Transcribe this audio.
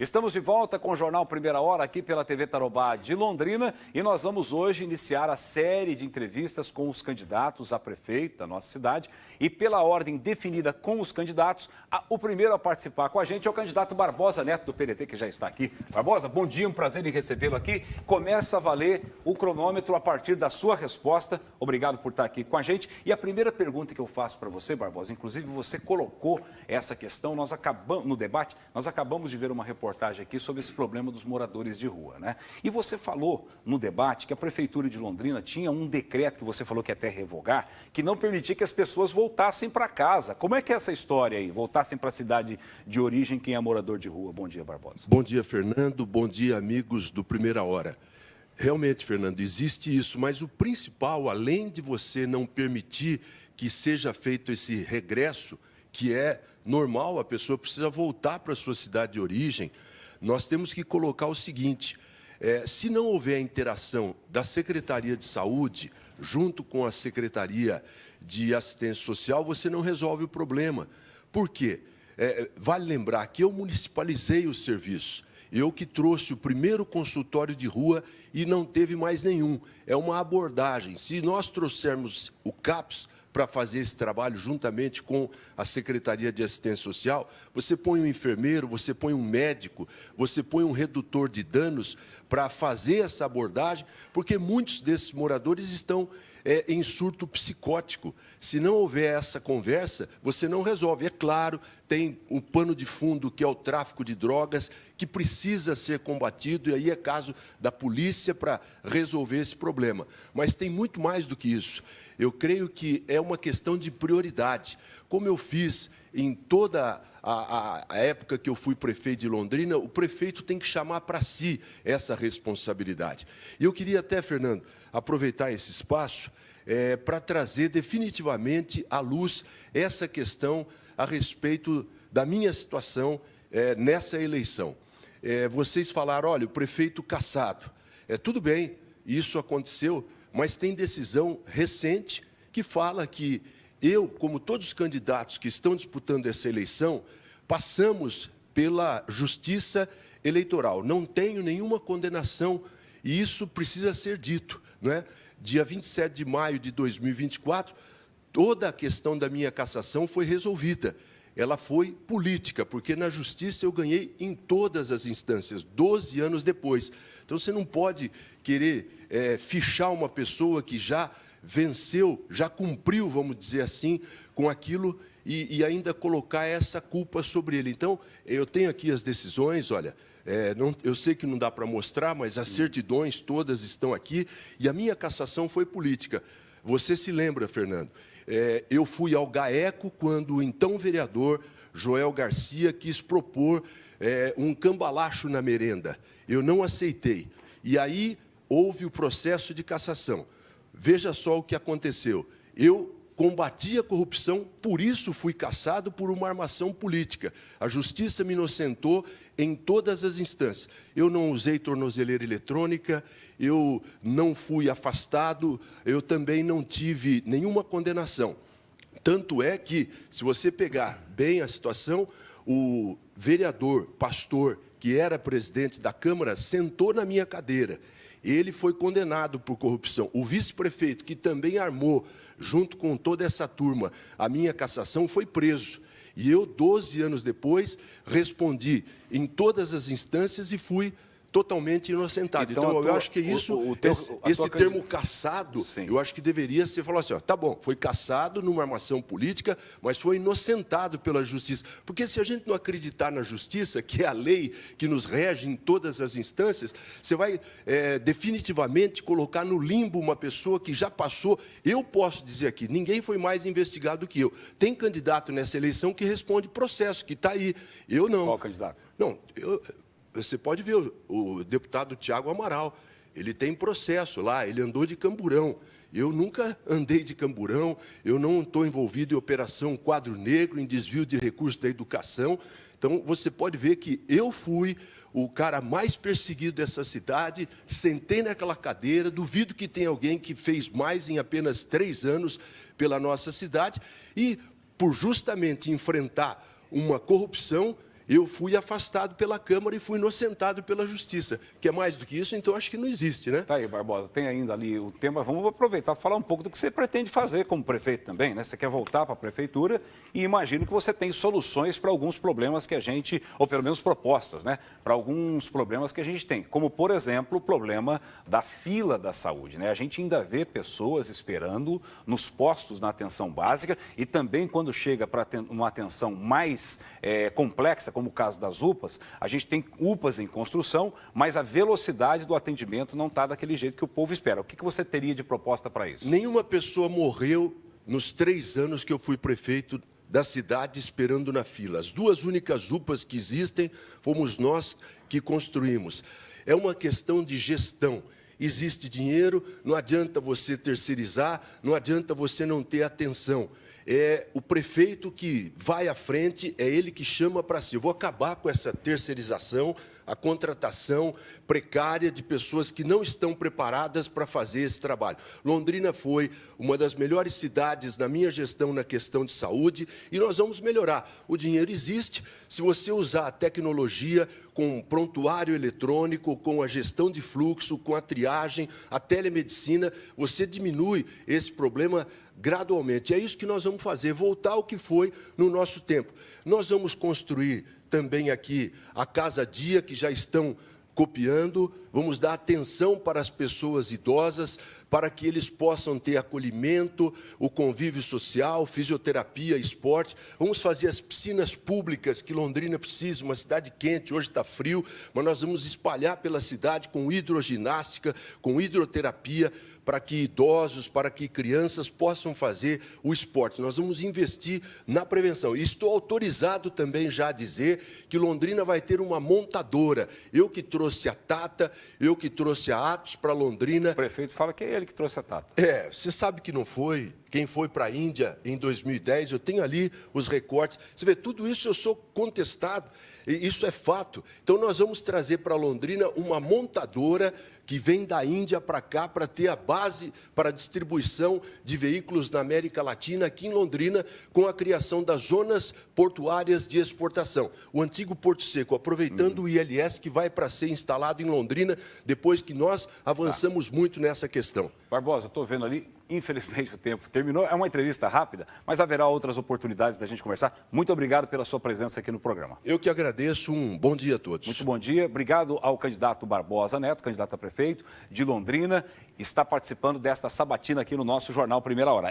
Estamos de volta com o Jornal Primeira Hora aqui pela TV Tarobá de Londrina e nós vamos hoje iniciar a série de entrevistas com os candidatos a prefeito da nossa cidade e pela ordem definida com os candidatos, o primeiro a participar com a gente é o candidato Barbosa Neto do PDT, que já está aqui. Barbosa, bom dia, um prazer em recebê-lo aqui. Começa a valer o cronômetro a partir da sua resposta. Obrigado por estar aqui com a gente. E a primeira pergunta que eu faço para você, Barbosa, inclusive você colocou essa questão, no debate, nós acabamos de ver uma reportagem aqui sobre esse problema dos moradores de rua, né? E você falou no debate que a Prefeitura de Londrina tinha um decreto que você falou que ia até revogar, que não permitia que as pessoas voltassem para casa. Como é que é essa história aí? Voltassem para a cidade de origem quem é morador de rua? Bom dia, Barbosa. Bom dia, Fernando. Bom dia, amigos do Primeira Hora. Realmente, Fernando, existe isso, mas o principal, além de você não permitir que seja feito esse regresso, que é normal, a pessoa precisa voltar para a sua cidade de origem, nós temos que colocar o seguinte, se não houver interação da Secretaria de Saúde, junto com a Secretaria de Assistência Social, você não resolve o problema. Por quê? Vale lembrar que eu municipalizei o serviço. Eu que trouxe o primeiro consultório de rua e não teve mais nenhum. É uma abordagem. Se nós trouxermos o CAPS para fazer esse trabalho juntamente com a Secretaria de Assistência Social, você põe um enfermeiro, você põe um médico, você põe um redutor de danos para fazer essa abordagem, porque muitos desses moradores estão em surto psicótico. Se não houver essa conversa, você não resolve. É claro, tem um pano de fundo que é o tráfico de drogas, que precisa ser combatido, e aí é caso da polícia para resolver esse problema. Mas tem muito mais do que isso. Eu creio que é uma questão de prioridade. Como eu fiz em toda a época que eu fui prefeito de Londrina, o prefeito tem que chamar para si essa responsabilidade. E eu queria até, Fernando, aproveitar esse espaço para trazer definitivamente à luz essa questão a respeito da minha situação nessa eleição. Vocês falaram, olha, o prefeito cassado. Tudo bem, isso aconteceu, mas tem decisão recente que fala que eu, como todos os candidatos que estão disputando essa eleição, passamos pela justiça eleitoral. Não tenho nenhuma condenação e isso precisa ser dito, não é? Dia 27 de maio de 2024, toda a questão da minha cassação foi resolvida. Ela foi política, porque na justiça eu ganhei em todas as instâncias, 12 anos depois. Então, você não pode querer fichar uma pessoa que já venceu, já cumpriu, vamos dizer assim, com aquilo e ainda colocar essa culpa sobre ele. Então, eu tenho aqui as decisões, olha, eu sei que não dá para mostrar, mas as certidões todas estão aqui, e a minha cassação foi política. Você se lembra, Fernando? Eu fui ao GAECO quando o então vereador Joel Garcia quis propor um cambalacho na merenda. Eu não aceitei. E aí houve o processo de cassação. Veja só o que aconteceu. Eu combati a corrupção, por isso fui cassado por uma armação política. A justiça me inocentou em todas as instâncias. Eu não usei tornozeleira eletrônica, eu não fui afastado, eu também não tive nenhuma condenação. Tanto é que, se você pegar bem a situação, o vereador, pastor, que era presidente da Câmara, sentou na minha cadeira. Ele foi condenado por corrupção. O vice-prefeito, que também armou, junto com toda essa turma, a minha cassação, foi preso. E eu, 12 anos depois, respondi em todas as instâncias e fui totalmente inocentado. Então, eu acho que isso, esse termo cassado, sim, eu acho que deveria ser, falar assim, ó, tá bom, foi cassado numa armação política, mas foi inocentado pela justiça. Porque se a gente não acreditar na justiça, que é a lei que nos rege em todas as instâncias, você vai definitivamente colocar no limbo uma pessoa que já passou. Eu posso dizer aqui, ninguém foi mais investigado do que eu. Tem candidato nessa eleição que responde processo, que está aí. Eu não. Qual candidato? Não, você pode ver o deputado Tiago Amaral, ele tem processo lá, ele andou de camburão. Eu nunca andei de camburão, eu não estou envolvido em operação quadro negro, em desvio de recursos da educação. Então, você pode ver que eu fui o cara mais perseguido dessa cidade, sentei naquela cadeira, duvido que tenha alguém que fez mais em apenas 3 anos pela nossa cidade, e por justamente enfrentar uma corrupção, eu fui afastado pela Câmara e fui inocentado pela Justiça. Que é mais do que isso, então acho que não existe, né? Tá aí, Barbosa, tem ainda ali o tema. Vamos aproveitar para falar um pouco do que você pretende fazer como prefeito também, né? Você quer voltar para a prefeitura e imagino que você tem soluções para alguns problemas que a gente, ou pelo menos propostas, né? Para alguns problemas que a gente tem, como, por exemplo, o problema da fila da saúde, né? A gente ainda vê pessoas esperando nos postos na atenção básica e também quando chega para uma atenção mais complexa, como o caso das UPAs, a gente tem UPAs em construção, mas a velocidade do atendimento não está daquele jeito que o povo espera. O que você teria de proposta para isso? Nenhuma pessoa morreu nos 3 anos que eu fui prefeito da cidade esperando na fila. As 2 únicas UPAs que existem fomos nós que construímos. É uma questão de gestão. Existe dinheiro, não adianta você terceirizar, não adianta você não ter atenção. É o prefeito que vai à frente, é ele que chama para si. Eu vou acabar com essa terceirização, a contratação precária de pessoas que não estão preparadas para fazer esse trabalho. Londrina foi uma das melhores cidades na minha gestão na questão de saúde e nós vamos melhorar. O dinheiro existe, se você usar a tecnologia com prontuário eletrônico, com a gestão de fluxo, com a triagem, a telemedicina, você diminui esse problema gradualmente. É isso que nós vamos fazer, voltar ao que foi no nosso tempo. Nós vamos construir também aqui a Casa Dia, que já estão copiando, vamos dar atenção para as pessoas idosas, para que eles possam ter acolhimento, o convívio social, fisioterapia, esporte. Vamos fazer as piscinas públicas que Londrina precisa, uma cidade quente, hoje está frio, mas nós vamos espalhar pela cidade com hidroginástica, com hidroterapia, para que idosos, para que crianças possam fazer o esporte. Nós vamos investir na prevenção. E estou autorizado também já a dizer que Londrina vai ter uma montadora. Eu que trouxe a Tata, eu que trouxe a Atos para Londrina. O prefeito fala que é ele que trouxe a Tata. Você sabe que não foi. Quem foi para a Índia em 2010, eu tenho ali os recortes. Você vê, tudo isso eu sou contestado, e isso é fato. Então, nós vamos trazer para Londrina uma montadora que vem da Índia para cá para ter a base para a distribuição de veículos na América Latina, aqui em Londrina, com a criação das zonas portuárias de exportação. O antigo Porto Seco, aproveitando o ILS que vai para ser instalado em Londrina, depois que nós avançamos muito nessa questão. Barbosa, estou vendo ali, infelizmente o tempo terminou. É uma entrevista rápida, mas haverá outras oportunidades da gente conversar. Muito obrigado pela sua presença aqui no programa. Eu que agradeço, um bom dia a todos. Muito bom dia. Obrigado ao candidato Barbosa Neto, candidato a prefeito de Londrina, está participando desta sabatina aqui no nosso Jornal Primeira Hora.